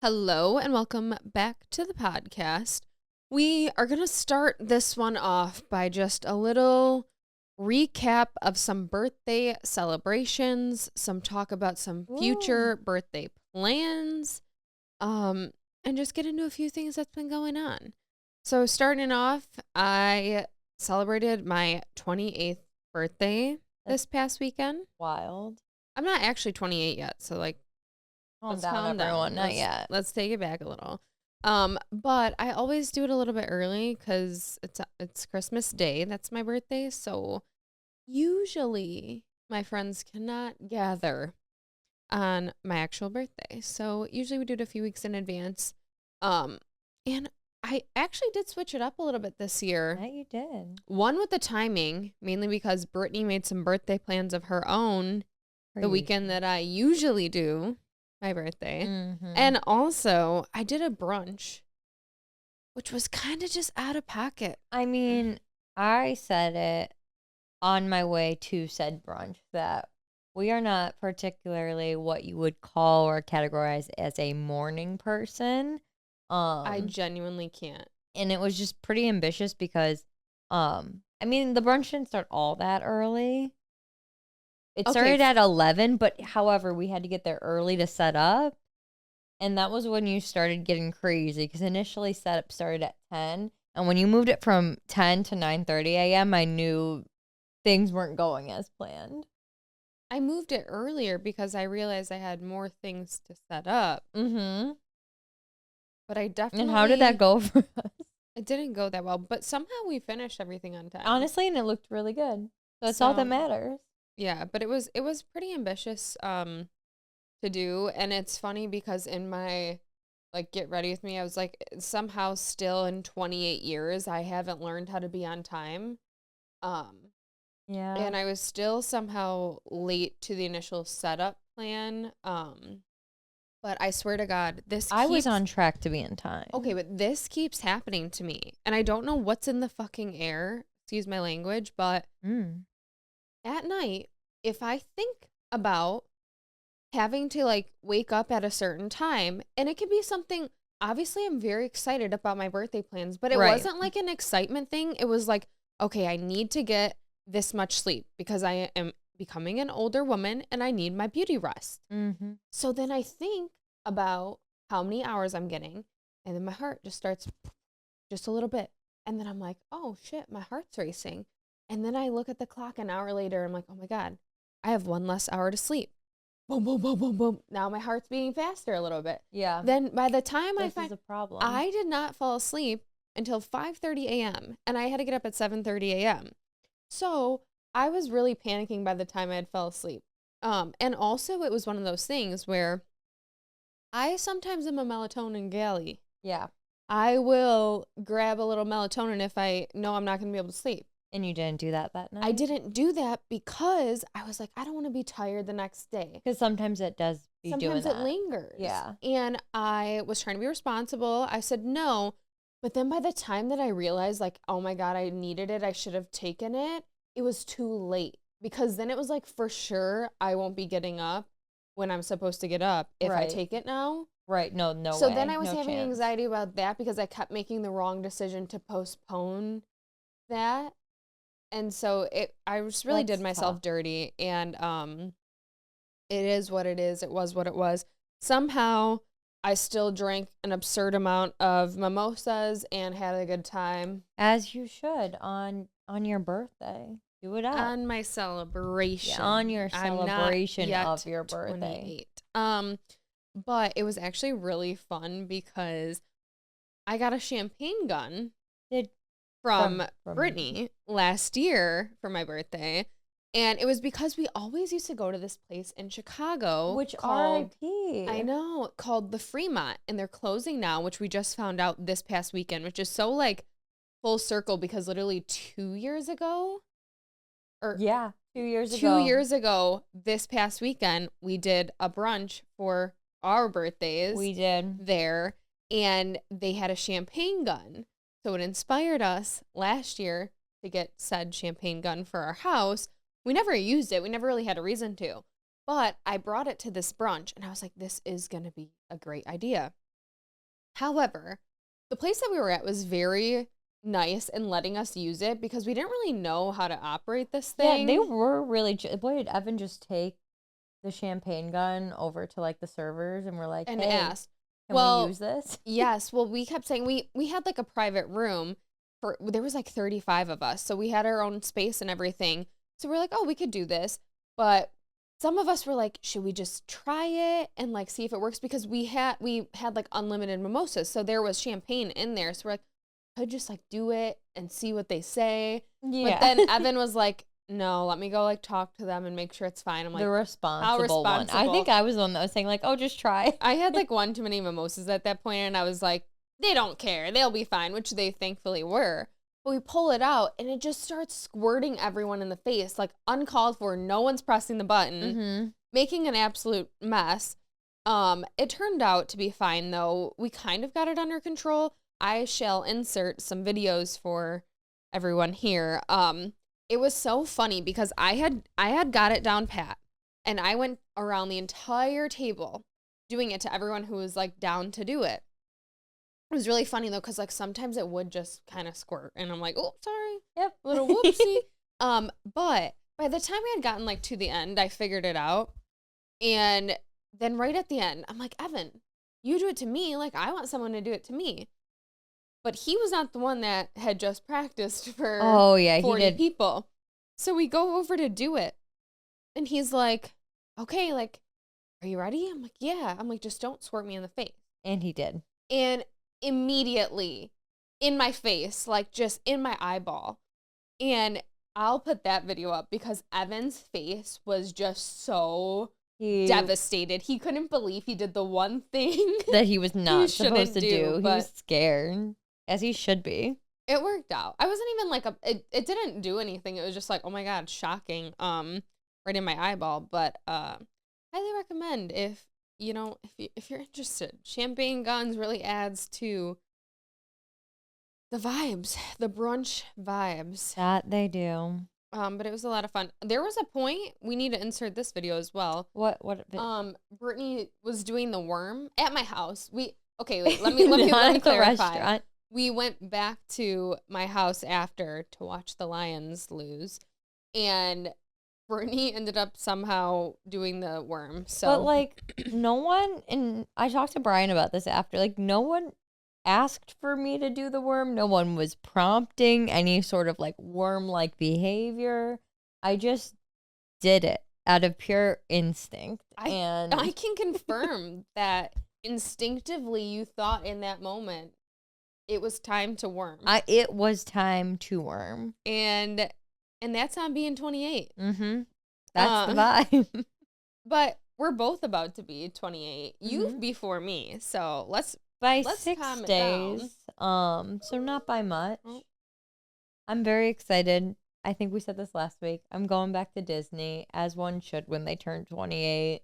Hello and welcome back to the podcast. We are going to start this one off by just a little recap of some birthday celebrations, some talk about some Ooh. future birthday plans, and just get into a few things that's been going on. So starting off, I celebrated my 28th birthday That's this past weekend. wild. I'm not actually 28 yet, so Calm let's down, calm down. everyone. Not yet. Let's take it back a little. But I always do it a little bit early because it's Christmas Day. That's my birthday. So usually my friends cannot gather on my actual birthday. So usually we do it a few weeks in advance. And I actually did switch it up a little bit this year. Yeah, you did. One with the timing, mainly because Brittany made some birthday plans of her own For the you. weekend that I usually do my birthday. Mm-hmm. And also, I did a brunch, which was kind of just out of pocket. I mean, I said it on my way to said brunch that we are not particularly what you would call or categorize as a morning person. I Um, genuinely can't. and it was just pretty ambitious because, I mean, the brunch didn't start all that early. It Okay, started at 11, but however, we had to get there early to set up. And that was when you started getting crazy because initially setup started at 10. And when you moved it from 10 to 9:30 a.m., I knew things weren't going as planned. I moved it earlier because I realized I had more things to set up. Mm-hmm. But I And how did that go for us? it didn't go that well. But somehow we finished everything on time. Honestly, and it looked really good. So that's all that So, matters. yeah, but it was pretty ambitious to do. And it's funny because in my get ready with me, I was like, somehow still in 28 years I haven't learned how to be on time. um Yeah. and I was still somehow late to the initial setup plan. But I swear to God, this I was keeps on track to be in time. okay, but this keeps happening to me, and I don't know what's in the fucking air, excuse my language. But Mm. at night, if I think about having to wake up at a certain time, and it could be something, obviously I'm very excited about my birthday plans, but it Right. wasn't like an excitement thing. It was like, okay, I need to get this much sleep because I am becoming an older woman and I need my beauty rest. Mm-hmm. So then I think about how many hours I'm getting, and then my heart just starts just a little bit. And then I'm like, oh shit, my heart's racing. And then I look at the clock an hour later, I'm like, oh my God, I have one less hour to sleep. Boom, boom, boom, boom, boom. Now my heart's beating faster a little bit. Yeah. Then by the time I This is find a problem. I did not fall asleep until 5:30 a.m. and I had to get up at 7:30 a.m. So I was really panicking by the time I had fell asleep. And also it was one of those things where I sometimes am a melatonin galley. Yeah. I will grab a little melatonin if I know I'm not going to be able to sleep. And you didn't do that night? I didn't do that because I was like, I don't want to be tired the next day. Because sometimes it does be doing Sometimes it that. lingers. Yeah. And I was trying to be responsible. I said no. But then by the time that I realized, like, oh my God, I needed it, I should have taken it, it was too late. Because then it was like, for sure, I won't be getting up when I'm supposed to get up if I Right. take it now. Right. No So way. then I was No having chance. anxiety about that because I kept making the wrong decision to postpone that. And so I just really did That's myself tough. dirty. And it is what it is. It was what it was. Somehow I still drank an absurd amount of mimosas and had a good time As you should on your birthday. Do it up. on my celebration. Yeah, on your I'm not celebration yet of your birthday. 28. But it was actually really fun because I got a champagne gun Did from from Brittany last year for my birthday. And it was because we always used to go to this place in Chicago which called, RIP. I know, called the Fremont. And they're closing now, which we just found out this past weekend, which is so full circle because literally 2 years ago, or Yeah, 2 years 2 years ago, this past weekend, we did a brunch for our birthdays we did. there, and they had a champagne gun. So it inspired us last year to get said champagne gun for our house. We never used it. We never really had a reason to. But I brought it to this brunch and I was like, this is going to be a great idea. However, the place that we were at was very nice and letting us use it because we didn't really know how to operate this Yeah, thing. they were really. Boy, did Evan just take the champagne gun over to like the servers and we're like, And hey, asked, can we well, use this? yes. Well, we kept saying we had like a private room for there was like 35 of us. So we had our own space and everything. So we're like, oh, we could do this. But some of us were like, should we just try it and like see if it works? Because we had like unlimited mimosas. So there was champagne in there. So we're like, could just like do it and see what they say. Yeah. But then Evan was like, no, let me go like talk to them and make sure it's fine. I'm like, the responsible one. I responsible? think I was the one that was saying like, oh, just try. I had like one too many mimosas at that point, and I was like, they don't care. They'll be fine, which they thankfully were. But we pull it out, and it just starts squirting everyone in the face, like uncalled for. No one's pressing the button, making an absolute mess. It turned out to be fine, though. We kind of got it under control. I shall insert some videos for everyone here. It was so funny because I had got it down pat, and I went around the entire table doing it to everyone who was like down to do it. It was really funny though, because like sometimes it would just kind of squirt, and I'm like, oh, sorry, Yep. little whoopsie. But by the time we had gotten like to the end, I figured it out, and then right at the end, I'm like, Evan, you do it to me, like I want someone to do it to me. But he was not the one that had just practiced for Oh yeah, 40 he did. people. So we go over to do it, and he's like, okay, like, are you ready? I'm like, yeah. I'm like, just don't squirt me in the face. And he did. And immediately in my face, like just in my eyeball. And I'll put that video up because Evan's face was just so devastated. He couldn't believe he did the one thing that he was not supposed to do. He but was scared, as he should be. it worked out. I wasn't even like it didn't do anything. It was just like, oh my God, shocking. Right in my eyeball. But highly recommend if if you're interested. Champagne guns really adds to the vibes, the brunch vibes. That they do. But it was a lot of fun. There was a point we need to insert this video as well. What? Brittany was doing the worm at my house. Wait, let me clarify. Restaurant. We went back to my house after to watch the Lions lose, and Brittany ended up somehow doing the worm. So, but like, no one, and I talked to Brian about this after. Like, no one asked for me to do the worm. No one was prompting any sort of like worm-like behavior. I just did it out of pure instinct. And I can confirm that instinctively you thought in that moment it was time to worm. It was time to worm. And that's on being 28. Mm-hmm. That's the vibe. But we're both about to be 28. You before me. So let's by calm 6 it days. down. So not by much. Oh. I'm very excited. I think we said this last week. I'm going back to Disney, as one should when they turn 28.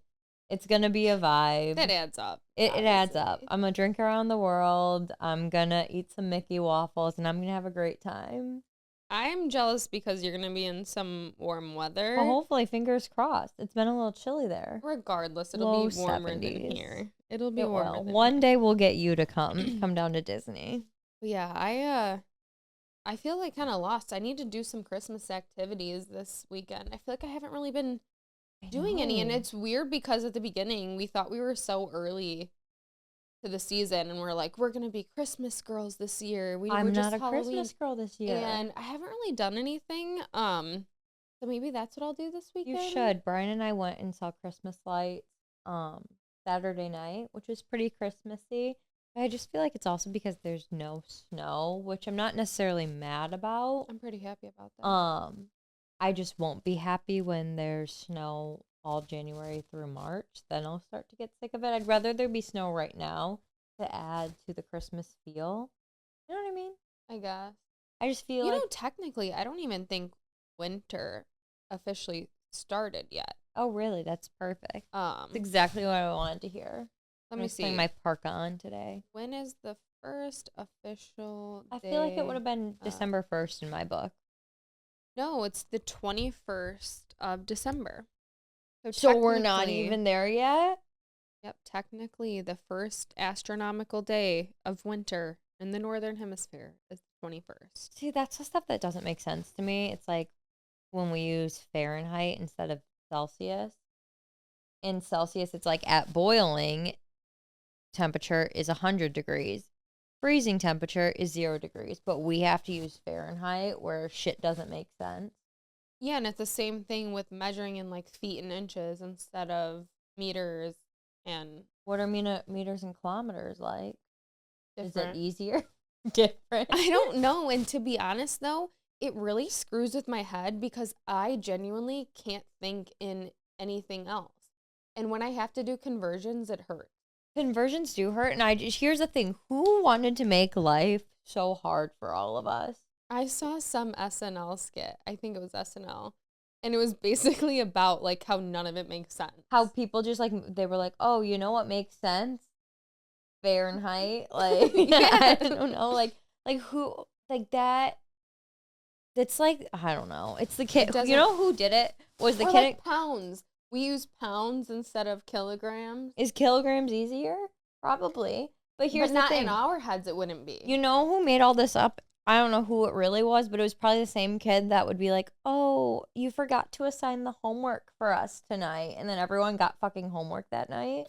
It's going to be a vibe. That adds up. It adds up. I'm going to drink around the world. I'm going to eat some Mickey waffles, and I'm going to have a great time. I'm jealous because you're going to be in some warm weather. Well, hopefully, fingers crossed. It's been a little chilly there. Regardless, it'll be warmer 70s. Than here. It'll be warmer. One day we'll get you to come down to Disney. Yeah, I feel like kind of lost. I need to do some Christmas activities this weekend. I feel like I haven't really been doing any, and it's weird because at the beginning we thought we were so early to the season, and we're like, we're gonna be Christmas girls this year. I'm just not a Halloween. Christmas girl this year, and I haven't really done anything. So maybe that's what I'll do this weekend. You should. Brian and I went and saw Christmas lights Saturday night, which was pretty Christmassy. I just feel like it's also because there's no snow, which I'm not necessarily mad about. I'm pretty happy about that. I just won't be happy when there's snow all January through March. Then I'll start to get sick of it. I'd rather there be snow right now to add to the Christmas feel. You know what I mean? I guess. I just feel like... technically, I don't even think winter officially started yet. Oh, really? That's perfect. That's exactly what I wanted to hear. Let me see. Putting my parka on today. When is the first official day? I feel like it would have been December 1st in my book. No, it's the 21st of December. So we're not even there yet? Yep, technically the first astronomical day of winter in the northern hemisphere is the 21st. See, that's the stuff that doesn't make sense to me. It's like when we use Fahrenheit instead of Celsius. In Celsius, it's like at boiling temperature is 100 degrees. Freezing temperature is 0 degrees. But we have to use Fahrenheit where shit doesn't make sense. Yeah, and it's the same thing with measuring in like feet and inches instead of meters and What are meters and kilometers like? Is it different. easier? Different. I don't know. And to be honest, though, it really screws with my head because I genuinely can't think in anything else. And when I have to do conversions, it hurts. Conversions do hurt. And here's the thing. Who wanted to make life so hard for all of us? I saw some SNL skit. I think it was SNL. And it was basically about like how none of it makes sense. How people just like, they were like, oh, you know what makes sense? Fahrenheit. Like, Yeah. I don't know. Like who, like that. It's like, I don't know. It's the kid. You know who did it? Was the or kid. like pounds. We use pounds instead of kilograms. Is kilograms easier? Probably. But here's But not the thing. in our heads, it wouldn't be. You know who made all this up? I don't know who it really was, but it was probably the same kid that would be like, oh, you forgot to assign the homework for us tonight. And then everyone got fucking homework that night.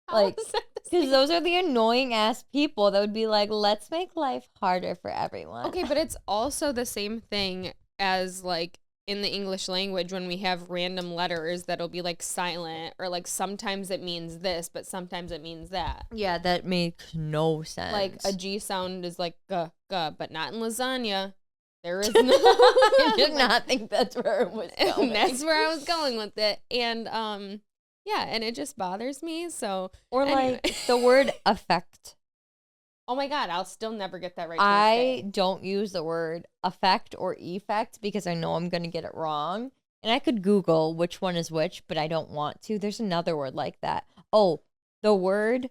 How Like, is that the because same? those are the annoying ass people that would be like, let's make life harder for everyone. Okay, but it's also the same thing as like in the English language when we have random letters that'll be like silent or like sometimes it means this, but sometimes it means that. Yeah, that makes no sense. Like a G sound is like g, but not in lasagna. There is no. I did not think that's where it was going. And that's where I was going with it. And yeah, and it just bothers me. So Or anyway. like the word affect. Oh my God, I'll still never get that right. I don't use the word affect or effect because I know I'm going to get it wrong. And I could Google which one is which, but I don't want to. There's another word like that. Oh, the word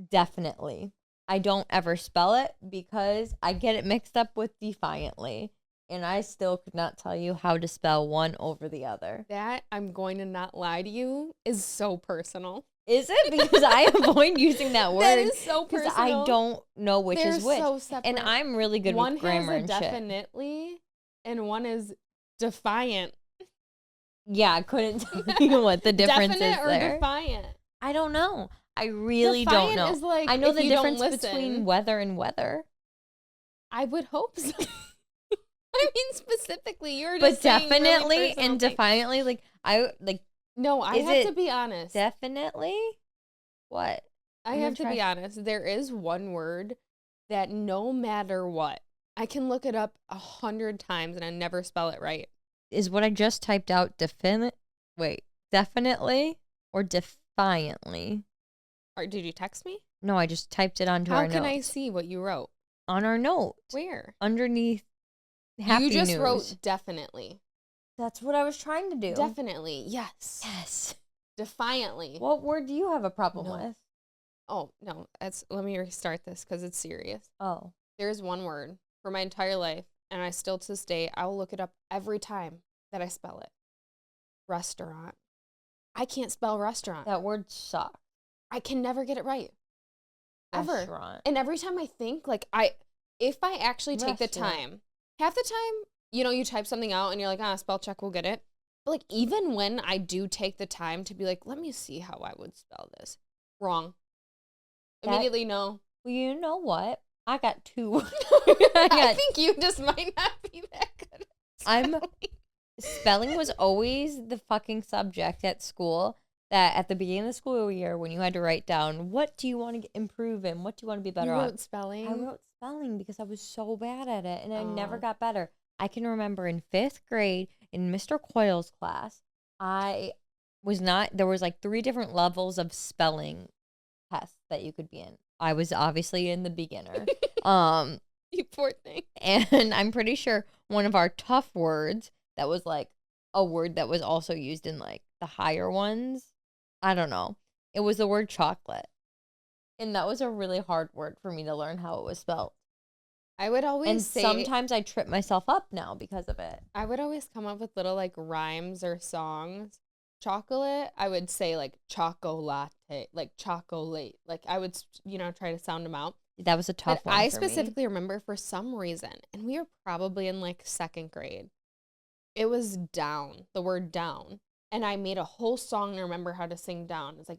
definitely. I don't ever spell it because I get it mixed up with defiantly. And I still could not tell you how to spell one over the other. That, I'm going to not lie to you, is so personal. Is it? Because I avoid using that word. That is so because personal. I don't know which They're is which. so separate. And I'm really good one with grammar has a and shit. definitely, and one is defiant. Yeah, I couldn't tell you what the difference Definite is or there. definite? I don't know. I really Defiant don't know. is like I know if the you don't difference listen. between weather and weather. I would hope so. I mean, specifically, you're But just saying definitely really personal and things. defiantly, like I like No, I is have it to be honest. definitely what? I I'm have gonna to be honest. There is one word that no matter what, I can look it up 100 times and I never spell it right. Is what I just typed out definitely or defiantly? Or did you text me? No, I just typed it onto How our can note. I see what you wrote? On our note. Where? Underneath happy You just news. wrote definitely. That's what I was trying to do. Definitely. Yes. Yes. Defiantly. What word do you have a problem No. with? Oh, no. Let me restart this because it's serious. Oh. There's one word for my entire life, and I still to this day, I will look it up every time that I spell it. Restaurant. I can't spell restaurant. That word sucks. I can never get it right. Ever. Restaurant. And every time I think, like, if I actually take the Restaurant. time, half the time, you type something out and you're like, spell check, we'll get it. But, like, even when I do take the time to be like, let me see how I would spell this. Wrong. Immediately, no. Well, you know what? I got two. I think you just might not be that good at spelling. Spelling was always the fucking subject at school that at the beginning of the school year when you had to write down what do you want to improve in, what do you want to be better You on. wrote spelling? I wrote spelling because I was so bad at it and I never Oh. got better. I can remember in 5th grade in Mr. Coyle's class, there was like 3 different levels of spelling tests that you could be in. I was obviously in the beginner. You poor thing. And I'm pretty sure one of our tough words that was like a word that was also used in like the higher ones. I don't know. It was the word chocolate. And that was a really hard word for me to learn how it was spelled. I would always And say, sometimes I trip myself up now because of it. I would always come up with little like rhymes or songs chocolate, I would say like chocolate, like chocolate. Like I would, try to sound them out. That was a But tough one I for me. specifically remember for some reason, and we were probably in like second grade, it was down, the word down. And I made a whole song to remember how to sing down. It's like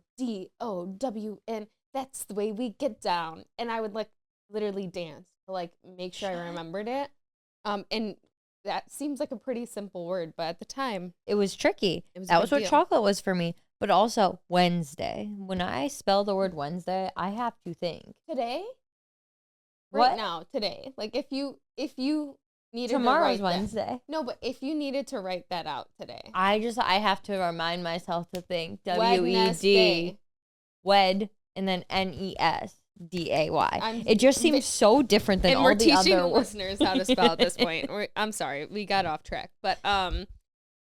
DOWN. That's the way we get down. And I would like literally dance to like make sure I remembered it. And that seems like a pretty simple word, but at the time, It was tricky. it was a That was big what deal. chocolate was for me. But also Wednesday. When I spell the word Wednesday, I have to think. Today, right What? now, today, like if you needed to Tomorrow's write that, Wednesday. no, but if you needed to write that out today, I have to remind myself to think Wednesday. WED, wed, and then NESDAY. I'm It just seems so different than and we're all the teaching other the words. listeners how to spell at this point. I'm sorry, we got off track, but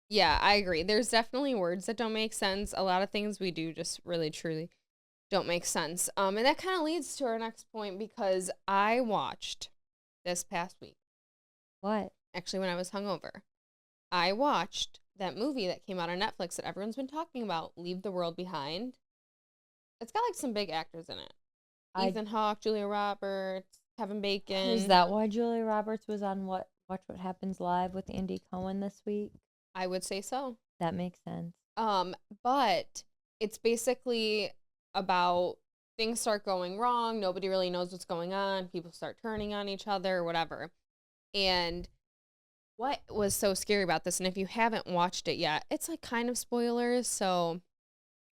yeah, I agree. There's definitely words that don't make sense. A lot of things we do just really truly don't make sense. And that kind of leads to our next point because I watched this past week, What? actually when I was hungover, I watched that movie that came out on Netflix that everyone's been talking about, Leave the World Behind. It's got like some big actors in it. I Ethan Hawke, Julia Roberts, Kevin Bacon. Is that why Julia Roberts was on Watch What Happens Live with Andy Cohen this week? I would say so. That makes sense. But it's basically about things start going wrong. Nobody really knows what's going on. People start turning on each other or whatever. And what was so scary about this, and if you haven't watched it yet, it's like kind of spoilers, so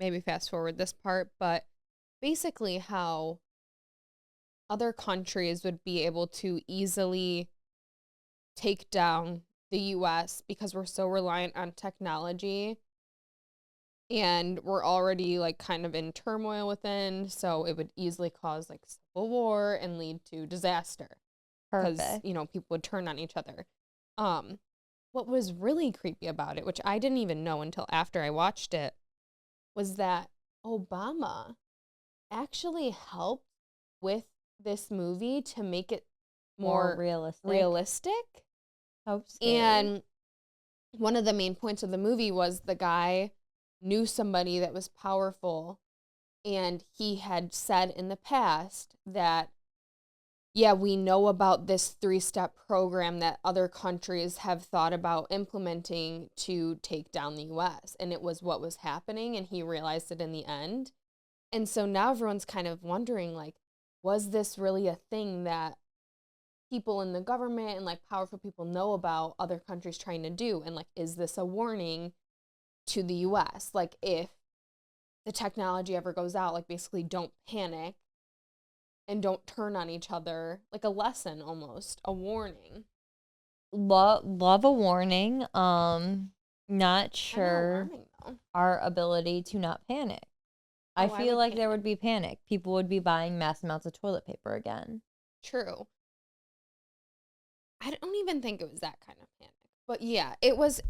maybe fast forward this part, but basically how other countries would be able to easily take down the US because we're so reliant on technology and we're already like kind of in turmoil within, so it would easily cause like civil war and lead to disaster because Perfect. people would turn on each other. um what was really creepy about it, which I didn't even know until after I watched it, was that Obama actually helped with this movie to make it More more realistic. realistic. Hope scary. And one of the main points of the movie was the guy knew somebody that was powerful, and he had said in the past that, yeah, we know about this 3-step program that other countries have thought about implementing to take down the US. And it was what was happening, and he realized it in the end. And so now everyone's kind of wondering, like, was this really a thing that people in the government and like powerful people know about other countries trying to do? And like, is this a warning to the US? Like, if the technology ever goes out, like, basically don't panic and don't turn on each other, like a lesson almost, a warning. Love a warning. Not Kind of sure alarming though. our ability to not panic. I Oh, I feel would like there panic. would be panic. People would be buying mass amounts of toilet paper again. True. I don't even think it was that kind of panic. But yeah, it was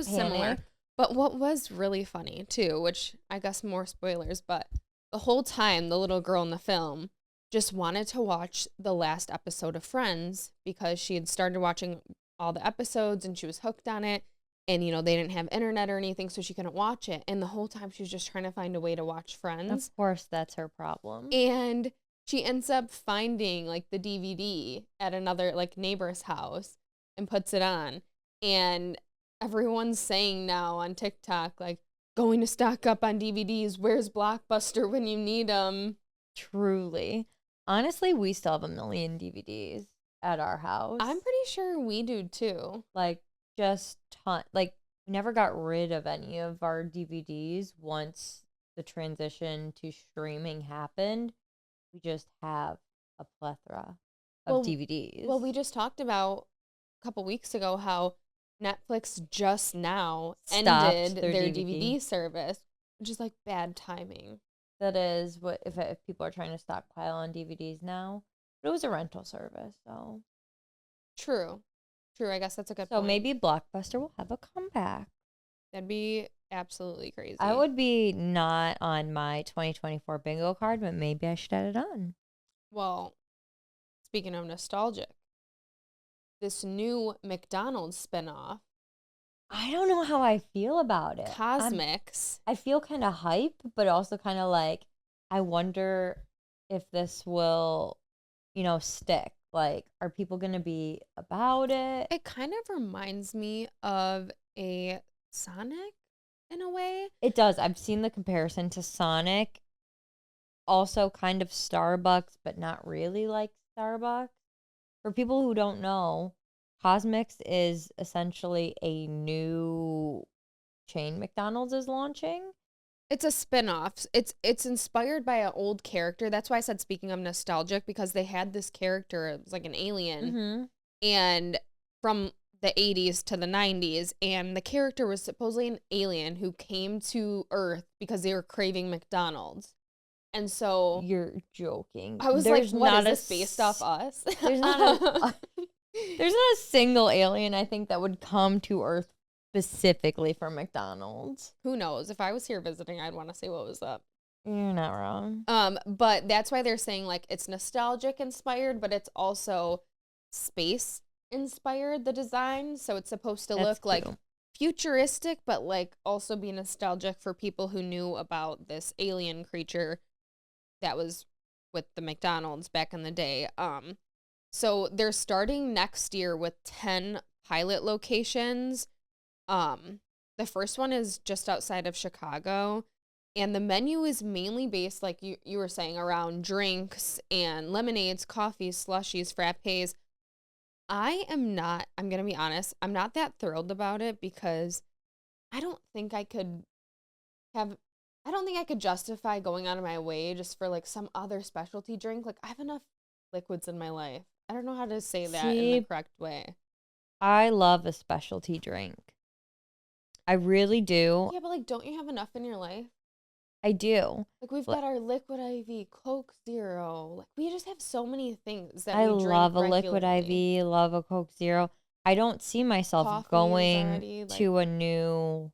similar. Panic? But what was really funny too, which I guess more spoilers, but the whole time the little girl in the film just wanted to watch the last episode of Friends because she had started watching all the episodes and she was hooked on it. And they didn't have internet or anything, so she couldn't watch it. And the whole time she was just trying to find a way to watch Friends. Of course, that's her problem. And she ends up finding like the DVD at another like neighbor's house and puts it on. And everyone's saying now on TikTok, like, going to stock up on DVDs. Where's Blockbuster when you need them? Truly. Honestly, we still have a million DVDs at our house. I'm pretty sure we do too. Like, just like, we never got rid of any of our DVDs once the transition to streaming happened. We just have a plethora of DVDs. Well, we just talked about a couple weeks ago how Netflix just now Stopped ended their their DVD. DVD service, which is like bad timing. That is what if people are trying to stockpile on DVDs now. But it was a rental service, so True. I guess that's a good so point. maybe Blockbuster will have a comeback. That'd be absolutely crazy. I would be not on my 2024 bingo card, but maybe I should add it on. Well, speaking of nostalgic, this new McDonald's spinoff I don't know how I feel about it. Cosmics. I feel kind of hype, but also kind of like, I wonder if this will, stick. Like, are people going to be about it? It kind of reminds me of a Sonic in a way. It does. I've seen the comparison to Sonic, also kind of Starbucks, but not really like Starbucks. For people who don't know, Cosmix is essentially a new chain McDonald's is launching. It's a spin-off. It's inspired by an old character. That's why I said speaking of nostalgic, because they had this character, it was like an alien, Mm-hmm. and from the 80s to the 90s, and the character was supposedly an alien who came to Earth because they were craving McDonald's. And so You're joking. I was like, what is this based off us? There's not a there's not a single alien I think that would come to Earth specifically for McDonald's. Who knows? If I was here visiting, I'd want to say what was up. You're not wrong. But that's why they're saying like it's nostalgic inspired, but it's also space inspired, the design. So it's supposed to look like futuristic, but like also be nostalgic for people who knew about this alien creature that was with the McDonald's back in the day. So they're starting next year with 10 pilot locations. The first one is just outside of Chicago, and the menu is mainly based, like you were saying, around drinks and lemonades, coffees, slushies, frappes. I'm going to be honest, I'm not that thrilled about it because I don't think I could have, I don't think I could justify going out of my way just for like some other specialty drink. Like, I have enough liquids in my life. I don't know how to say that in the correct way. I love a specialty drink. I really do. Yeah, but like, don't you have enough in your life? I do. Like, we've got our Liquid IV, Coke Zero. Like, we just have so many things that I we drink love a Liquid regularly. IV, love a Coke Zero. I don't see myself Coffee going already, like, to a new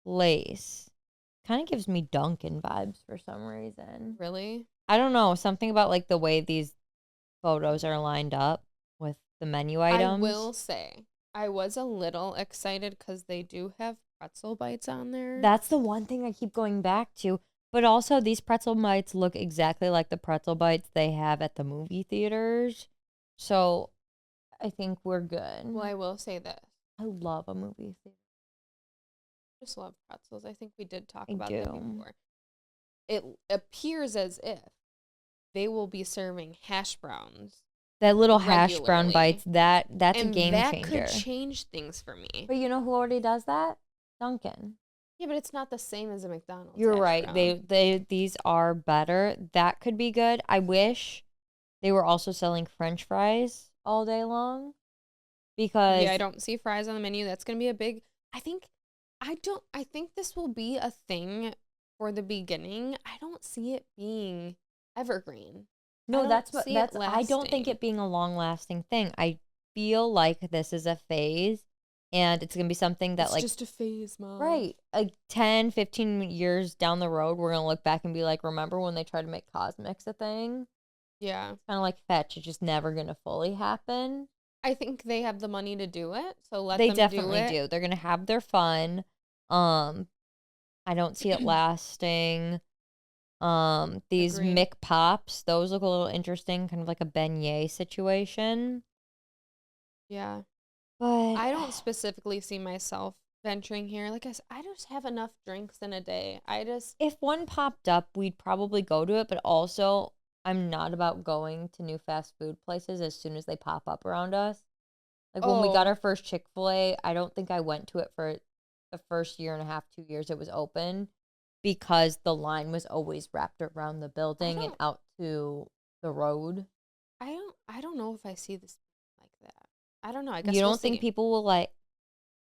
place. Kind of gives me Dunkin' vibes for some reason. really? I don't know. Something about like the way these photos are lined up with the menu items. I will say, I was a little excited because they do have pretzel bites on there. That's the one thing I keep going back to. But also, these pretzel bites look exactly like the pretzel bites they have at the movie theaters. So I think we're good. Well, I will say this. I love a movie theater. I just love pretzels. I think we did talk about that before. It appears as if they will be serving hash browns. That little hash brown bites, that's a game changer. That could change things for me. But you know who already does that? Dunkin'. Yeah, but it's not the same as a McDonald's. You're right. These are better. That could be good. I wish they were also selling French fries all day long. Because yeah, I don't see fries on the menu. That's gonna be a big I think this will be a thing for the beginning. I don't see it being evergreen. No, I don't think it being a long lasting thing. I feel like this is a phase and it's going to be something that it's just a phase, Mom. Right. Like 10, 15 years down the road, we're going to look back and be like, remember when they tried to make Cosmix a thing? Yeah. It's kind of like Fetch. It's just never going to fully happen. I think they have the money to do it, so let them do it. They definitely do. They're going to have their fun. I don't see it lasting. These Agreed. McPops, those look a little interesting, kind of like a beignet situation. Yeah. But I don't specifically see myself venturing here. Like I said, I just have enough drinks in a day. If one popped up, we'd probably go to it, but also I'm not about going to new fast food places as soon as they pop up around us. Like when we got our first Chick-fil-A, I don't think I went to it for the first year and a half, 2 years it was open because the line was always wrapped around the building and out to the road. I don't know if I see this like that. I don't know. I guess you don't think people will like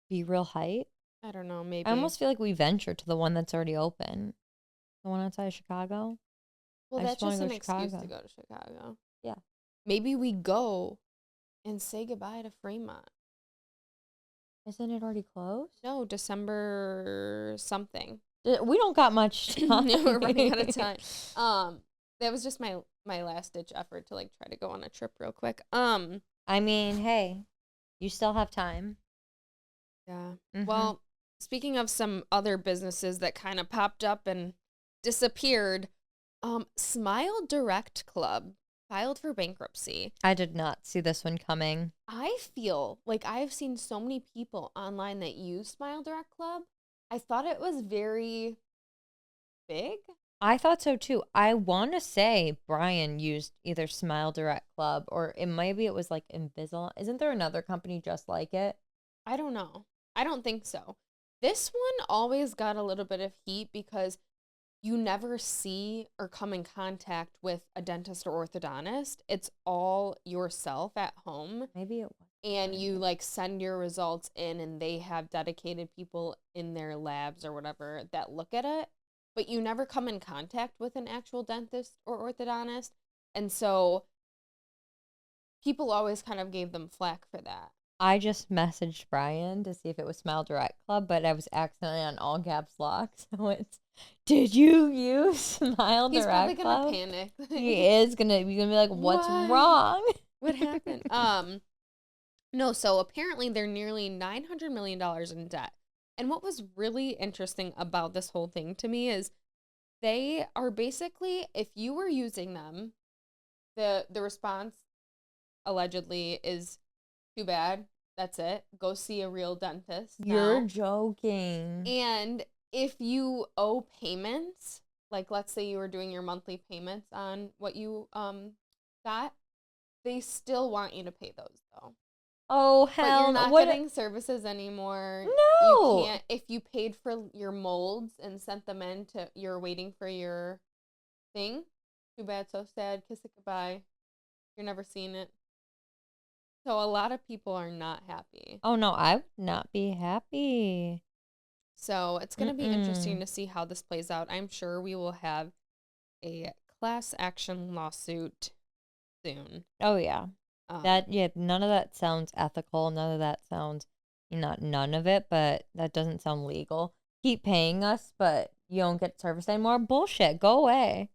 be real hype? I don't know. Maybe. I almost feel like we venture to the one that's already open, the one outside of Chicago. Well, that's just an excuse to go to Chicago. Yeah. Maybe we go and say goodbye to Fremont. Isn't it already closed? No, December something. We don't got much time. We're running out of time. That was just my last ditch effort to like try to go on a trip real quick. I mean, hey, you still have time. Yeah. Mhm. Well, speaking of some other businesses that kind of popped up and disappeared, Smile Direct Club filed for bankruptcy. I did not see this one coming. I feel like I've seen so many people online that use Smile Direct Club. I thought it was very big. I thought so too. I want to say Brian used either Smile Direct Club or maybe it was like Invisalign. Isn't there another company just like it? I don't know. I don't think so. This one always got a little bit of heat because you never see or come in contact with a dentist or orthodontist. It's all yourself at home. Maybe it was And you Brian. like send your results in, and they have dedicated people in their labs or whatever that look at it. But you never come in contact with an actual dentist or orthodontist. And so people always kind of gave them flack for that. I just messaged Brian to see if it was Smile Direct Club, but I was accidentally on all caps lock. So it's, did you use Smile He's probably Direct gonna Club? panic. He is gonna be like, what's What? wrong? What happened? No, so apparently they're nearly $900 million in debt. And what was really interesting about this whole thing to me is they are basically, if you were using them, the response allegedly is too bad. That's it. Go see a real dentist You're now. joking. And if you owe payments, like let's say you were doing your monthly payments on what you got, they still want you to pay those though. Oh But you're hell no! not What? getting services anymore. You No. can't, if you paid for your molds and sent them in to, you're waiting for your thing. Too bad, so sad. Kiss it goodbye. You're never seeing it. So a lot of people are not happy. Oh no, I would not be happy. So it's going to be interesting Mm-mm. to see how this plays out. I'm sure we will have a class action lawsuit soon. Oh yeah. Um, That yeah, none of that sounds ethical. None of that sounds not none of it, but that doesn't sound legal. Keep paying us, but you don't get service anymore. Bullshit. Go away.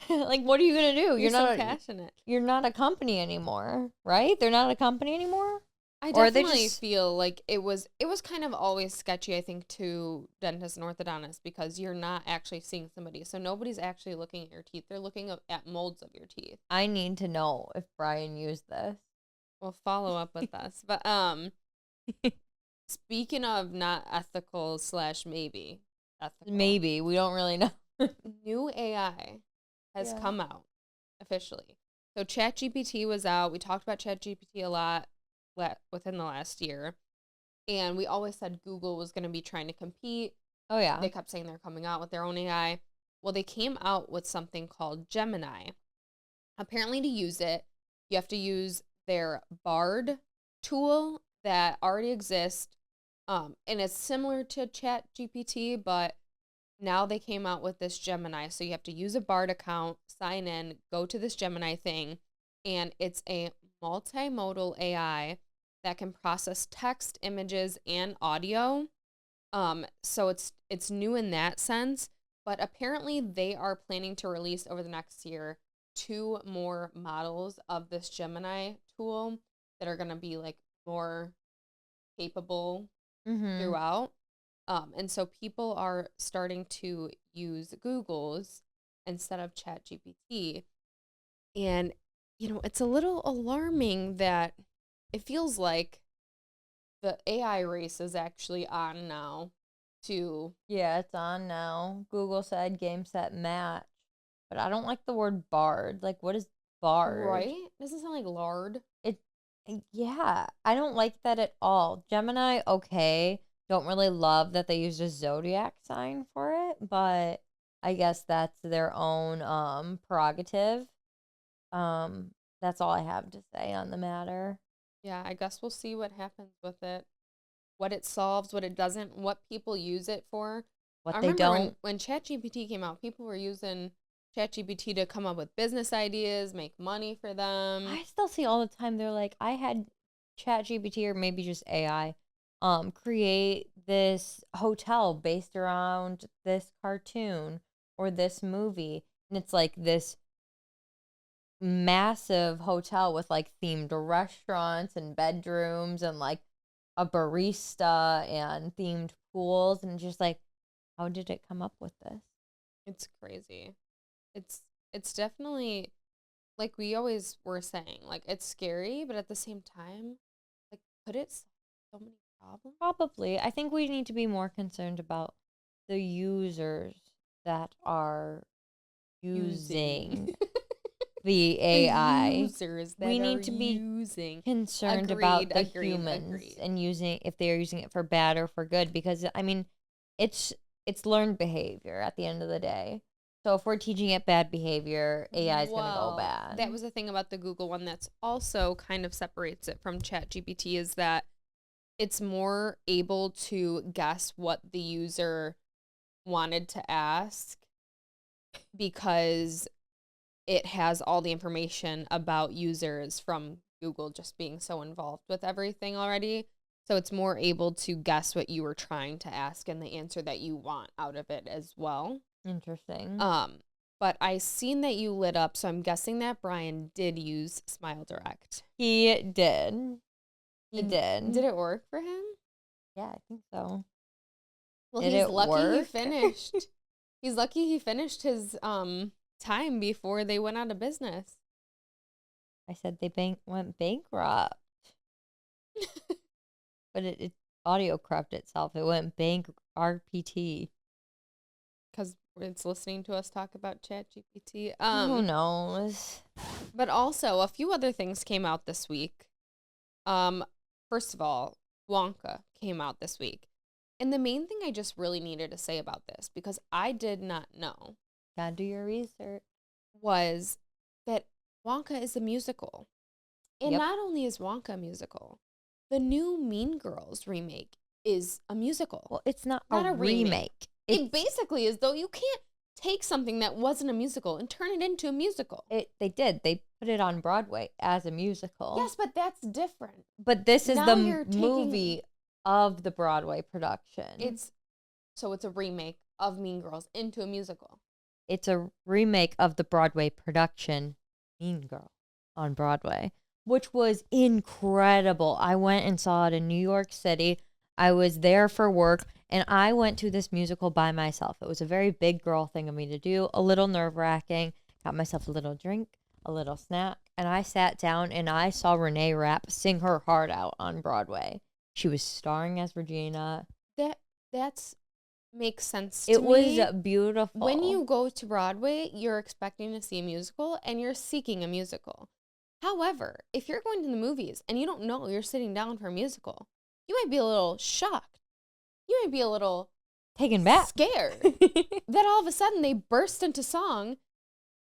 Like what are you gonna do? you're so passionate. You're not a company anymore, right? They're not a company anymore? I Or are they definitely just feel like it was kind of always sketchy, I think, to dentists and orthodontists because you're not actually seeing somebody. So nobody's actually looking at your teeth. They're looking at molds of your teeth. I need to know if Brian used this. We'll follow up with us. But speaking of not ethical slash maybe ethical, Maybe. We don't really know. new AI has Yeah. come out officially. So ChatGPT was out. We talked about ChatGPT a lot within the last year. And we always said Google was going to be trying to compete. Oh yeah. They kept saying they're coming out with their own AI. Well, they came out with something called Gemini. Apparently, to use it, you have to use their Bard tool that already exists. And it's similar to ChatGPT, but now they came out with this Gemini. So you have to use a Bard account, sign in, go to this Gemini thing, and it's a multimodal AI that can process text, images, and audio. So it's new in that sense, but apparently they are planning to release over the next year two more models of this Gemini tool that are going to be like more capable Mhm. throughout. And so people are starting to use Google's instead of ChatGPT. And, it's a little alarming that it feels like the AI race is actually on now to, Yeah, it's on now. Google said game set match. But I don't like the word bard. Like what is bard? right? Doesn't sound like lard. It yeah, I don't like that at all. Gemini, okay. Don't really love that they used a zodiac sign for it, but I guess that's their own prerogative. Um that's all I have to say on the matter. Yeah, I guess we'll see what happens with it, what it solves, what it doesn't, what people use it for. I What they remember when don't. ChatGPT came out, people were using ChatGPT to come up with business ideas, make money for them. I still see all the time they're like, I had ChatGPT or maybe just AI create this hotel based around this cartoon or this movie. And it's like this massive hotel with like themed restaurants and bedrooms and like a barista and themed pools, and just like, how did it come up with this? It's crazy. It's definitely, like we always were saying, like it's scary, but at the same time, like could it solve so many problems? Probably. I think we need to be more concerned about the users that are using the The AI. users that We are need to be using. concerned about the Agreed. humans and using if they are using it for bad or for good, because I mean, it's learned behavior at the end of the day. So if we're teaching it bad behavior, AI is going to go bad. That was the thing about the Google one that's also kind of separates it from ChatGPT, is that it's more able to guess what the user wanted to ask because it has all the information about users from Google just being so involved with everything already. So it's more able to guess what you were trying to ask and the answer that you want out of it as well. Interesting. But I seen that you lit up, so I'm guessing that Brian did use Smile Direct. He did. He did. Did it work for him? Yeah, I think so. Well, Did he's it lucky he work? finished. He's lucky he finished his time before they went out of business. I said they went bankrupt. But it audio corrupt itself. It went bank RPT. Because it's listening to us talk about ChatGPT. Who knows? But also, a few other things came out this week. First of all, Wonka came out this week. And the main thing I just really needed to say about this, because I did not know, Gotta do your research. was that Wonka is a musical. And Yep. not only is Wonka a musical, the new Mean Girls remake is a musical. Well, it's not Not a a remake. remake. It basically is, though. You can't take something that wasn't a musical and turn it into a musical. They did. They put it on Broadway as a musical. Yes, but that's different. But this is Now the you're taking- movie of the Broadway production. It's a remake of Mean Girls into a musical. It's a remake of the Broadway production Mean Girl on Broadway, which was incredible. I went and saw it in New York City. I was there for work, and I went to this musical by myself. It was a very big girl thing of me to do, a little nerve-wracking. Got myself a little drink, a little snack, and I sat down and I saw Renee Rapp sing her heart out on Broadway. She was starring as Regina. That's makes sense to It me. was beautiful. When you go to Broadway, you're expecting to see a musical and you're seeking a musical. However, if you're going to the movies and you don't know you're sitting down for a musical, you might be a little shocked. You might be a little taken back, scared that all of a sudden they burst into song.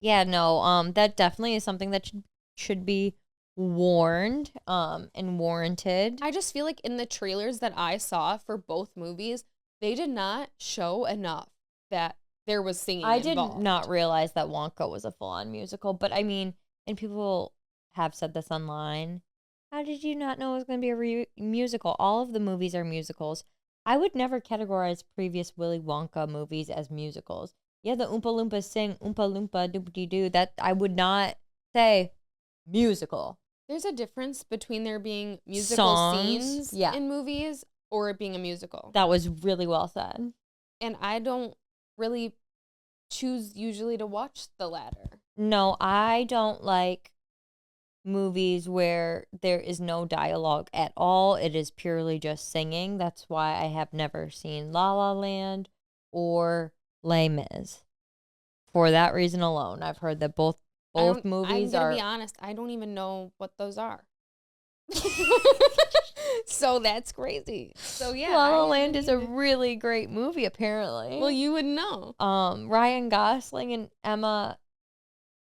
Yeah, no, that definitely is something that should be warned and warranted. I just feel like in the trailers that I saw for both movies, they did not show enough that there was singing involved. Did not realize that Wonka was a full-on musical, but I mean, and people have said this online. How did you not know it was going to be a musical? All of the movies are musicals. I would never categorize previous Willy Wonka movies as musicals. Yeah, the Oompa Loompas sing Oompa Loompa Doopty-doo. That I would not say musical. There's a difference between there being musical scenes in movies or it being a musical. That was really well said. And I don't really choose usually to watch the latter. No, I don't like movies where there is no dialogue at all. It is purely just singing. That's why I have never seen La La Land or Les Mis. For that reason alone, I've heard that both movies I'm are. gonna be honest, I don't even know what those are. So that's crazy. So yeah, La La Land is a really great movie, apparently. Well, you would know. Ryan Gosling and Emma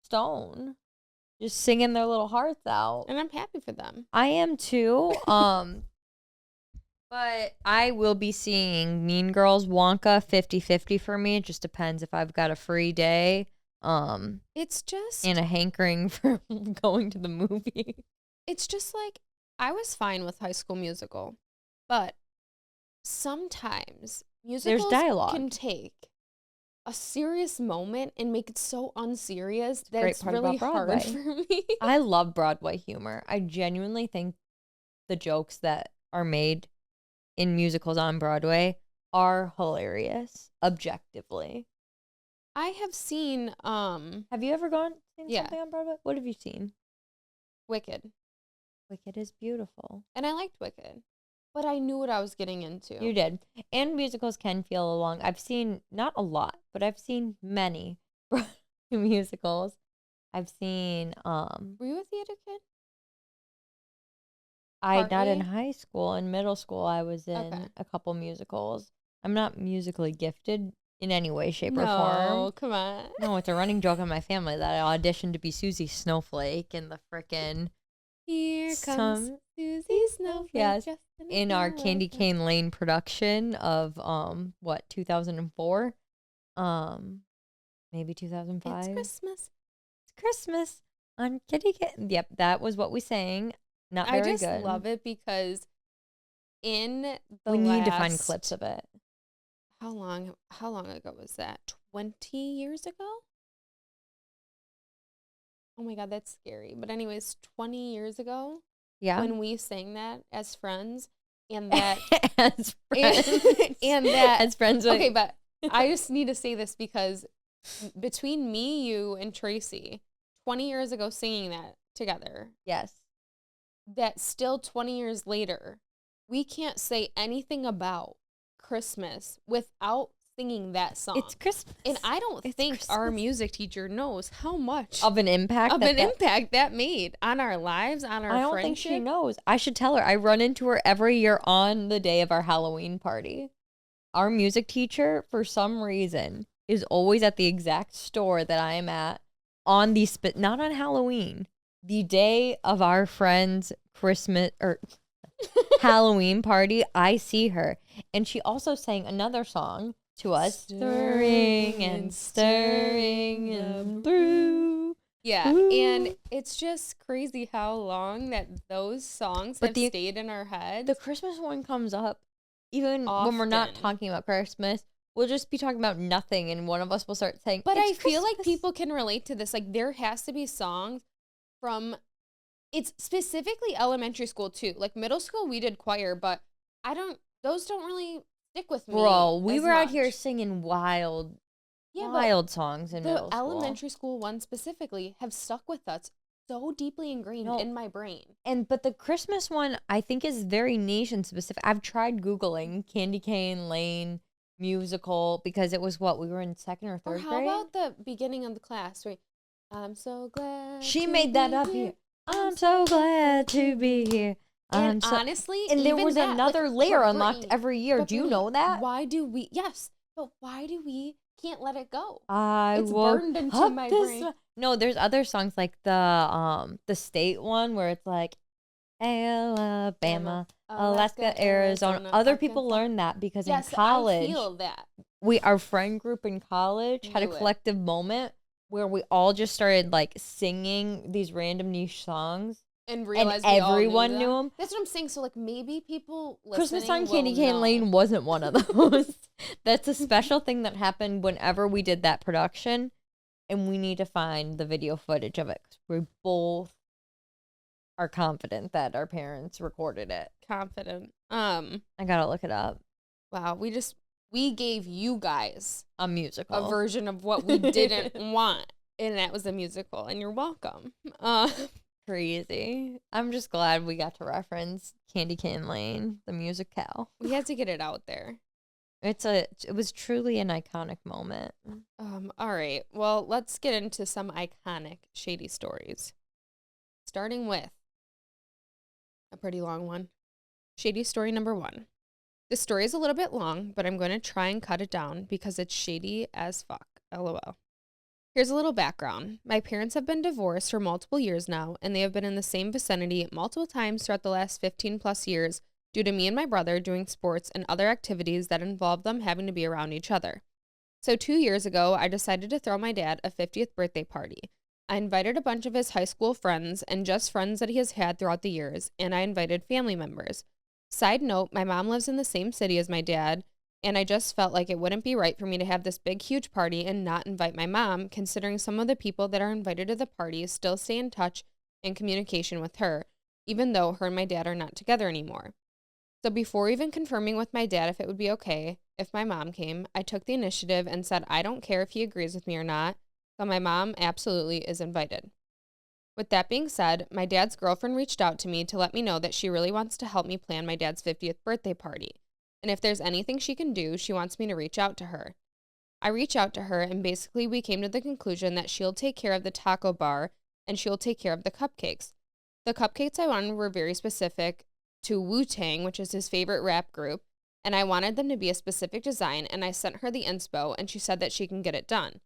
Stone just singing their little hearts out. And I'm happy for them. I am too. But I will be seeing Mean Girls, Wonka 50-50 for me. It just depends if I've got a free day. It's just and a hankering for going to the movie. It's just like I was fine with High School Musical, but sometimes musicals dialogue. can take a serious moment and make it so unserious that great it's part really about hard Broadway. for me. I love Broadway humor. I genuinely think the jokes that are made in musicals on Broadway are hilarious, objectively. I have seen Have you ever seen yeah, something on Broadway? What have you seen? Wicked. Wicked is beautiful. And I liked Wicked. But I knew what I was getting into. You did. And musicals can feel long. I've seen, not a lot, but I've seen many musicals. I've seen, Were you a theater kid? not in Partly? high school. In middle school, I was in Okay. a couple musicals. I'm not musically gifted in any way, shape, or No, form. come on. No, it's a running joke in my family that I auditioned to be Susie Snowflake in the frickin' Here comes Susie Snowflake. yes, dressed in our Candy Cane Lane production of 2004, maybe 2005. It's Christmas. It's Christmas on Candy Cane. Yep, that was what we sang. Not very good. I just love it because in the we need to find clips of it. How long ago was that? 20 years ago? Oh my God, that's scary. But anyways, 20 years ago, Yeah. when we sang that as friends, and that as friends, and that as friends. Okay, but I just need to say this because between me, you, and Tracy, 20 years ago singing that together. Yes. That still 20 years later, we can't say anything about Christmas without singing that song. It's Christmas. And I don't think Christmas. our music teacher knows how much of an impact impact that made on our lives, on our friendship. I don't think she knows. I should tell her. I run into her every year on the day of our Halloween party. Our music teacher, for some reason, is always at the exact store that I am at on the not on Halloween, the day of our friend's Christmas or Halloween party. I see her, and she also sang another song to us, stirring and stirring and brew. Yeah, Ooh. and it's just crazy how long that those songs have stayed in our heads. The Christmas one comes up even when we're not talking about Christmas. We'll just be talking about nothing, and one of us will start saying, but I Christmas. feel like people can relate to this. Like, there has to be songs from, it's specifically elementary school too. Like, middle school, we did choir, but those don't really stick with me. Bro, we were out here much. Singing wild songs in middle school. The elementary school ones specifically have stuck with us so deeply ingrained in my brain. But the Christmas one, I think, is very nation specific. I've tried Googling Candy Cane Lane musical because it was we were in second or third grade. How about the beginning of the class, right? I'm so glad she made that up here. I'm so glad to be here. And honestly, and there was another layer unlocked every year. Do you know that? Why do we? Yes, but why do we can't let it go? It's burned into my brain. No, there's other songs like the state one where it's like Alabama, Alaska, Arizona. Other people learn that because in college, I feel that. Our friend group in college had a collective moment where we all just started like singing these random niche songs. And realized everyone knew them. That's what I'm saying. So, like, maybe people listening Christmas on Candy Cane Lane wasn't one of those. That's a special thing that happened whenever we did that production, and we need to find the video footage of it. We both are confident that our parents recorded it. Confident. I gotta look it up. Wow, we gave you guys a musical, a version of what we didn't want, and that was a musical. And you're welcome. Crazy. I'm just glad we got to reference Candy Cane Lane, the musical. We had to get it out there. It was truly an iconic moment. All right. Well, let's get into some iconic Shady stories. Starting with a pretty long one. Shady story number 1. The story is a little bit long, but I'm going to try and cut it down because it's shady as fuck. LOL. Here's a little background. My parents have been divorced for multiple years now, and they have been in the same vicinity multiple times throughout the last 15 plus years due to me and my brother doing sports and other activities that involved them having to be around each other. So 2 years ago, I decided to throw my dad a 50th birthday party. I invited a bunch of his high school friends and just friends that he has had throughout the years, and I invited family members. Side note, my mom lives in the same city as my dad, and I just felt like it wouldn't be right for me to have this big, huge party and not invite my mom, considering some of the people that are invited to the party still stay in touch and communication with her, even though her and my dad are not together anymore. So before even confirming with my dad if it would be okay if my mom came, I took the initiative and said I don't care if he agrees with me or not, but my mom absolutely is invited. With that being said, my dad's girlfriend reached out to me to let me know that she really wants to help me plan my dad's 50th birthday party. And if there's anything she can do, she wants me to reach out to her. I reach out to her, and basically we came to the conclusion that she'll take care of the taco bar and she'll take care of the cupcakes. The cupcakes I wanted were very specific to Wu-Tang, which is his favorite rap group, and I wanted them to be a specific design, and I sent her the inspo, and she said that she can get it done.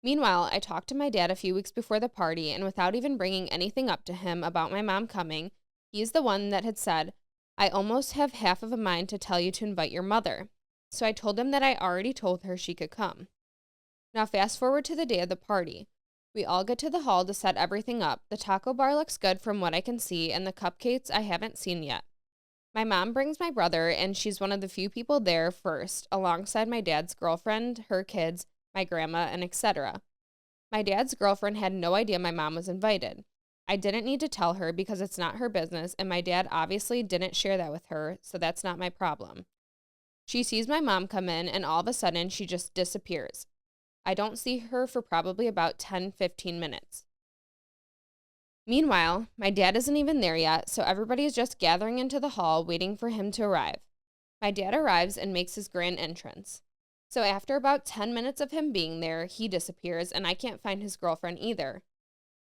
Meanwhile, I talked to my dad a few weeks before the party, and without even bringing anything up to him about my mom coming, he's the one that had said, I almost have half of a mind to tell you to invite your mother. So I told him that I already told her she could come. Now fast forward to the day of the party. We all get to the hall to set everything up. The taco bar looks good from what I can see, and the cupcakes I haven't seen yet. My mom brings my brother, and she's one of the few people there first, alongside my dad's girlfriend, her kids, my grandma, and etc. My dad's girlfriend had no idea my mom was invited. I didn't need to tell her because it's not her business, and my dad obviously didn't share that with her, so that's not my problem. She sees my mom come in, and all of a sudden, she just disappears. I don't see her for probably about 10-15 minutes. Meanwhile, my dad isn't even there yet, so everybody is just gathering into the hall waiting for him to arrive. My dad arrives and makes his grand entrance. So after about 10 minutes of him being there, he disappears, and I can't find his girlfriend either.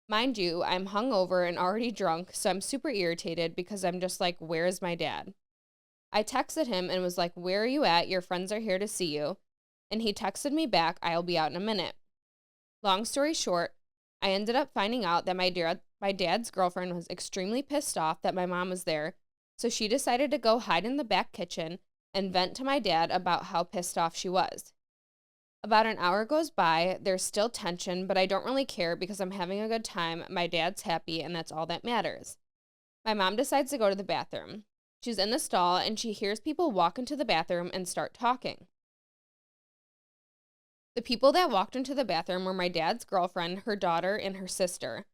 Mind you, I'm hungover and already drunk, so I'm super irritated because I'm just like, where's my dad? I texted him and was like, where are you at? Your friends are here to see you. And he texted me back, I'll be out in a minute. Long story short, I ended up finding out that my dad's girlfriend was extremely pissed off that my mom was there, so she decided to go hide in the back kitchen and vent to my dad about how pissed off she was. About an hour goes by, there's still tension, but I don't really care because I'm having a good time, my dad's happy, and that's all that matters. My mom decides to go to the bathroom. She's in the stall, and she hears people walk into the bathroom and start talking. The people that walked into the bathroom were my dad's girlfriend, her daughter, and her sister.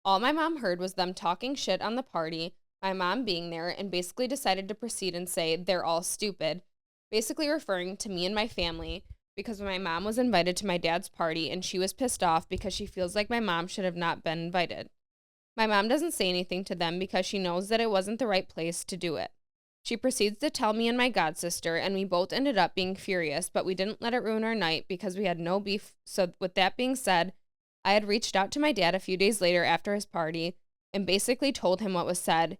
All my mom heard was them talking shit on the party, my mom being there, and basically decided to proceed and say, they're all stupid, basically referring to me and my family, because my mom was invited to my dad's party and she was pissed off because she feels like my mom should have not been invited. My mom doesn't say anything to them because she knows that it wasn't the right place to do it. She proceeds to tell me and my godsister, and we both ended up being furious, but we didn't let it ruin our night because we had no beef. So with that being said, I had reached out to my dad a few days later after his party and basically told him what was said,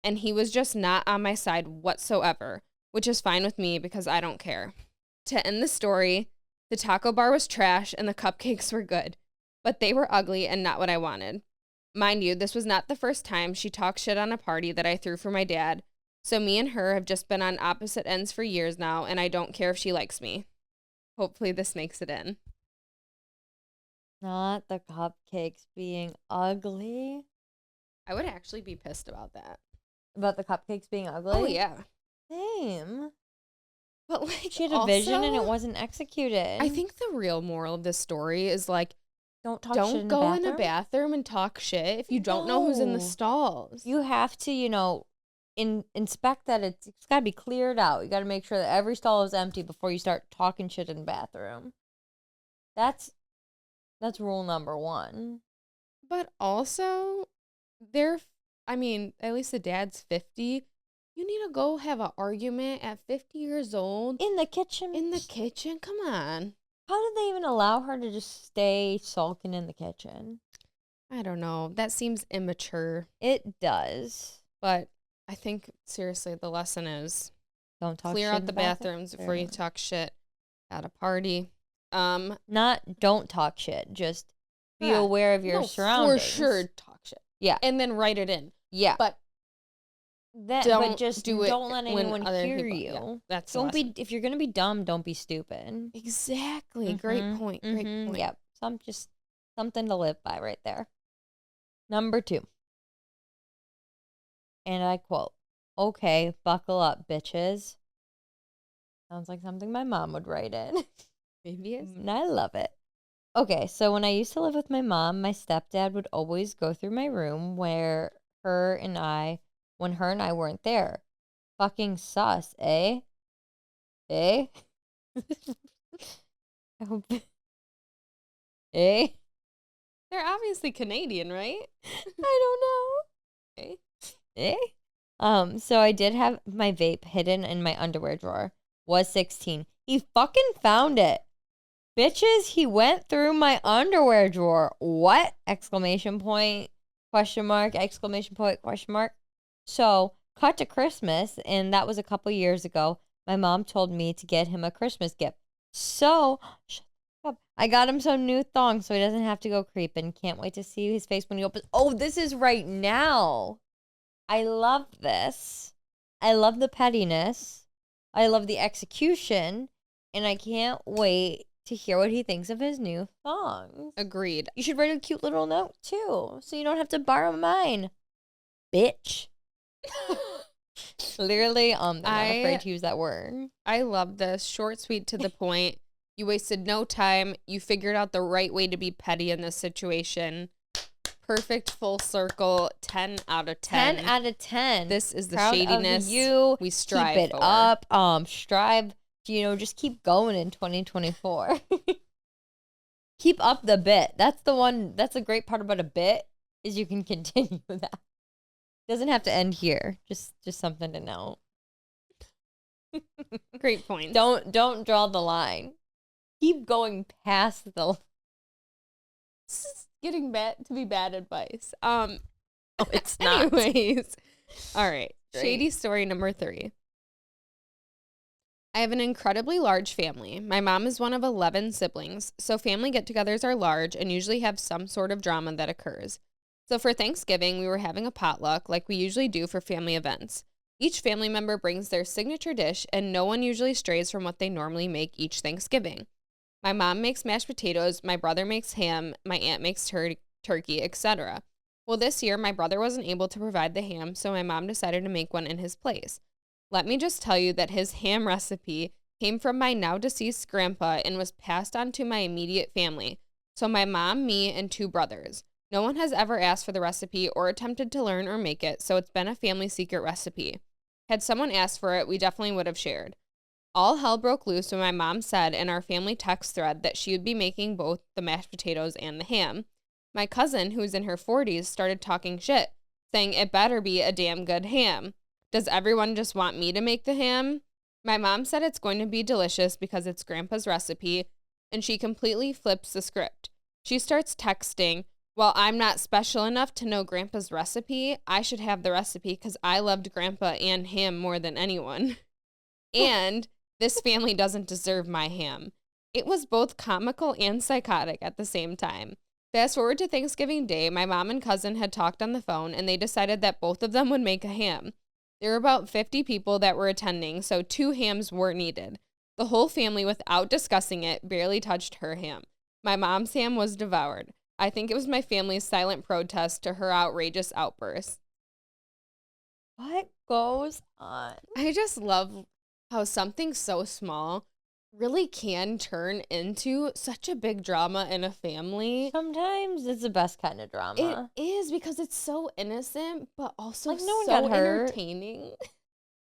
and he was just not on my side whatsoever, which is fine with me because I don't care. To end the story, the taco bar was trash and the cupcakes were good, but they were ugly and not what I wanted. Mind you, this was not the first time she talked shit on a party that I threw for my dad, so me and her have just been on opposite ends for years now, and I don't care if she likes me. Hopefully this makes it in. Not the cupcakes being ugly. I would actually be pissed about that. About the cupcakes being ugly? Oh, yeah. Same. But, like, She had a vision and it wasn't executed. I think the real moral of this story is, like, don't talk shit in go the in a bathroom and talk shit if you don't know who's in the stalls. You have to, inspect that it's got to be cleared out. You got to make sure that every stall is empty before you start talking shit in the bathroom. That's rule number 1. But also, at least the dad's 50. You need to go have an argument at 50 years old. In the kitchen? In the kitchen? Come on. How did they even allow her to just stay sulking in the kitchen? I don't know. That seems immature. It does. But I think, seriously, the lesson is don't talk clear shit out the bathrooms before you talk shit at a party. Not don't talk shit. Just be aware of your surroundings. For sure, talk shit. Yeah. And then write it in. Yeah. But don't let anyone hear people. you. Yeah, that's if you're gonna be dumb, don't be stupid. Exactly. Mm-hmm. Great point. Great point. Yep. Something to live by right there. Number 2. And I quote, "Okay, buckle up, bitches." Sounds like something my mom would write in. Maybe it is. And I love it. Okay, so when I used to live with my mom, my stepdad would always go through my room when her and I weren't there. Fucking sus, eh? Eh? I hope. Eh? They're obviously Canadian, right? I don't Okay. know. Eh? So I did have my vape hidden in my underwear drawer. Was 16. He fucking found it. Bitches, he went through my underwear drawer. What? Exclamation point, question mark, exclamation point, question mark. So, cut to Christmas, and that was a couple years ago. My mom told me to get him a Christmas gift. So, shut up. I got him some new thongs so he doesn't have to go creeping. Can't wait to see his face when he opens. Oh, this is right now. I love this. I love the pettiness. I love the execution. And I can't wait to hear what he thinks of his new thongs. Agreed. You should write a cute little note too, so you don't have to borrow mine. Bitch. Literally, they're not afraid to use that word. I love this. Short, sweet, to the point. You wasted no time. You figured out the right way to be petty in this situation. Perfect full circle. 10 out of 10. 10 out of 10. This is the Proud shadiness of you. we strive Keep it for. up. Strive. Just keep going in 2024. Keep up the bit. That's the one. That's a great part about a bit is you can continue that. Doesn't have to end here. Just something to know. Great point. Don't draw the line. Keep going past the. This is getting bad to be bad advice. Oh, it's not. Anyways. All right. Great. Shady story number 3. I have an incredibly large family. My mom is one of 11 siblings, so family get-togethers are large and usually have some sort of drama that occurs. So for Thanksgiving, we were having a potluck like we usually do for family events. Each family member brings their signature dish, and no one usually strays from what they normally make each Thanksgiving. My mom makes mashed potatoes, my brother makes ham, my aunt makes turkey, etc. Well, this year, my brother wasn't able to provide the ham, so my mom decided to make one in his place. Let me just tell you that his ham recipe came from my now deceased grandpa and was passed on to my immediate family. So my mom, me, and 2 brothers. No one has ever asked for the recipe or attempted to learn or make it, so it's been a family secret recipe. Had someone asked for it, we definitely would have shared. All hell broke loose when my mom said in our family text thread that she would be making both the mashed potatoes and the ham. My cousin, who's in her 40s, started talking shit, saying it better be a damn good ham. Does everyone just want me to make the ham? My mom said it's going to be delicious because it's Grandpa's recipe, and she completely flips the script. She starts texting, well, I'm not special enough to know Grandpa's recipe. I should have the recipe because I loved Grandpa and ham more than anyone. And this family doesn't deserve my ham. It was both comical and psychotic at the same time. Fast forward to Thanksgiving Day, my mom and cousin had talked on the phone, and they decided that both of them would make a ham. There were about 50 people that were attending, so 2 hams were needed. The whole family, without discussing it, barely touched her ham. My mom's ham was devoured. I think it was my family's silent protest to her outrageous outburst. What goes on? I just love how something so small really can turn into such a big drama in a family. Sometimes it's the best kind of drama. It is because it's so innocent, but also Like, no one so got hurt. entertaining.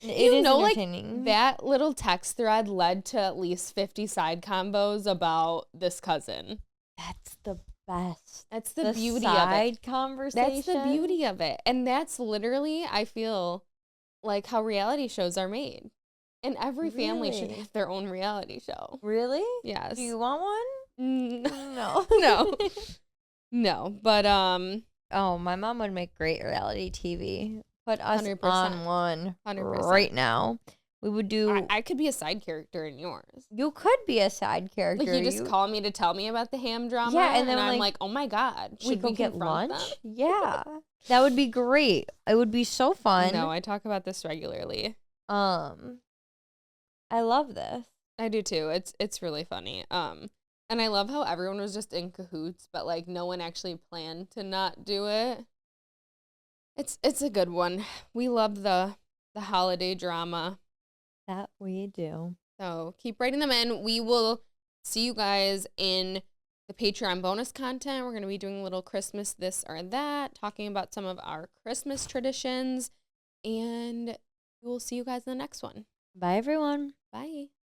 It is like entertaining. that little text thread led to at least 50 side combos about this cousin. That's the best. That's the beauty of it. Side conversation. That's the beauty of it. And that's literally, I feel, like how reality shows are made. And every family should Really? have their own reality show. Really? Yes. Do you want one? No. No. No. But Oh, my mom would make great reality TV. Put us 100%. on one 100%. right now. We would do. I could be a side character in yours. You could be a side character. Like you just call me to tell me about the ham drama. Yeah, and then, I'm like, like, oh my God. we Should go we get confront lunch. them? Yeah, that would be great. It would be so fun. No, I talk about this regularly. I love this. I do too. It's really funny. And I love how everyone was just in cahoots, but like no one actually planned to not do it. It's a good one. We love the holiday drama. That we do. So keep writing them in. We will see you guys in the Patreon bonus content. We're going to be doing a little Christmas this or that, talking about some of our Christmas traditions. And We will see you guys in the next one. Bye, everyone. Bye.